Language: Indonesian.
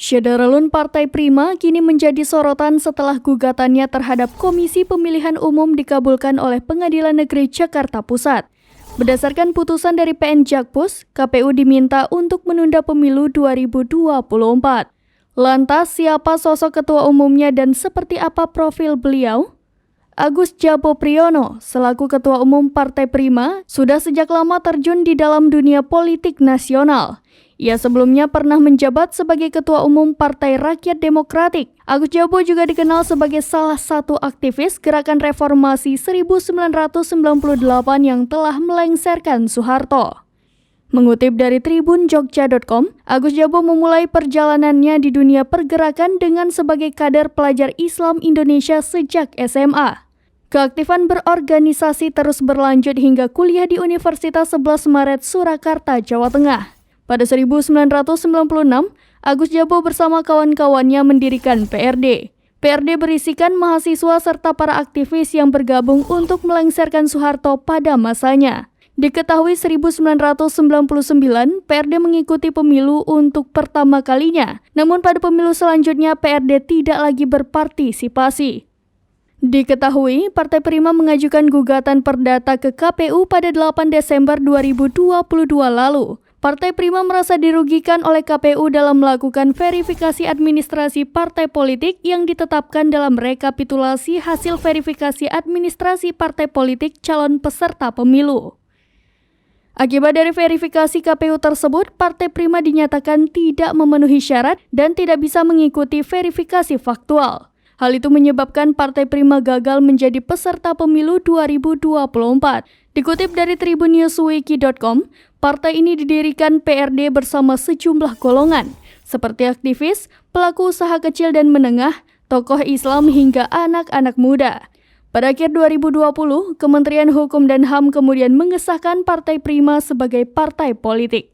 Syederalun Partai Prima kini menjadi sorotan setelah gugatannya terhadap Komisi Pemilihan Umum dikabulkan oleh Pengadilan Negeri Jakarta Pusat. Berdasarkan putusan dari PN Jakpus, KPU diminta untuk menunda pemilu 2024. Lantas, siapa sosok ketua umumnya dan seperti apa profil beliau? Agus Jabo Priyono, selaku Ketua Umum Partai Prima, sudah sejak lama terjun di dalam dunia politik nasional. Ia sebelumnya pernah menjabat sebagai Ketua Umum Partai Rakyat Demokratik. Agus Jabo juga dikenal sebagai salah satu aktivis Gerakan Reformasi 1998 yang telah melengsarkan Soeharto. Mengutip dari tribunjogja.com, Agus Jabo memulai perjalanannya di dunia pergerakan dengan sebagai kader pelajar Islam Indonesia sejak SMA. Keaktifan berorganisasi terus berlanjut hingga kuliah di Universitas 11 Maret, Surakarta, Jawa Tengah. Pada 1996, Agus Jabo bersama kawan-kawannya mendirikan PRD. PRD berisikan mahasiswa serta para aktivis yang bergabung untuk melengsarkan Soeharto pada masanya. Diketahui 1999, PRD mengikuti pemilu untuk pertama kalinya. Namun pada pemilu selanjutnya PRD tidak lagi berpartisipasi. Diketahui, Partai Prima mengajukan gugatan perdata ke KPU pada 8 Desember 2022 lalu. Partai Prima merasa dirugikan oleh KPU dalam melakukan verifikasi administrasi partai politik yang ditetapkan dalam rekapitulasi hasil verifikasi administrasi partai politik calon peserta pemilu. Akibat dari verifikasi KPU tersebut, Partai Prima dinyatakan tidak memenuhi syarat dan tidak bisa mengikuti verifikasi faktual. Hal itu menyebabkan Partai Prima gagal menjadi peserta pemilu 2024. Dikutip dari tribunnewswiki.com, partai ini didirikan PRD bersama sejumlah golongan, seperti aktivis, pelaku usaha kecil dan menengah, tokoh Islam hingga anak-anak muda. Pada akhir 2020, Kementerian Hukum dan HAM kemudian mengesahkan Partai Prima sebagai partai politik.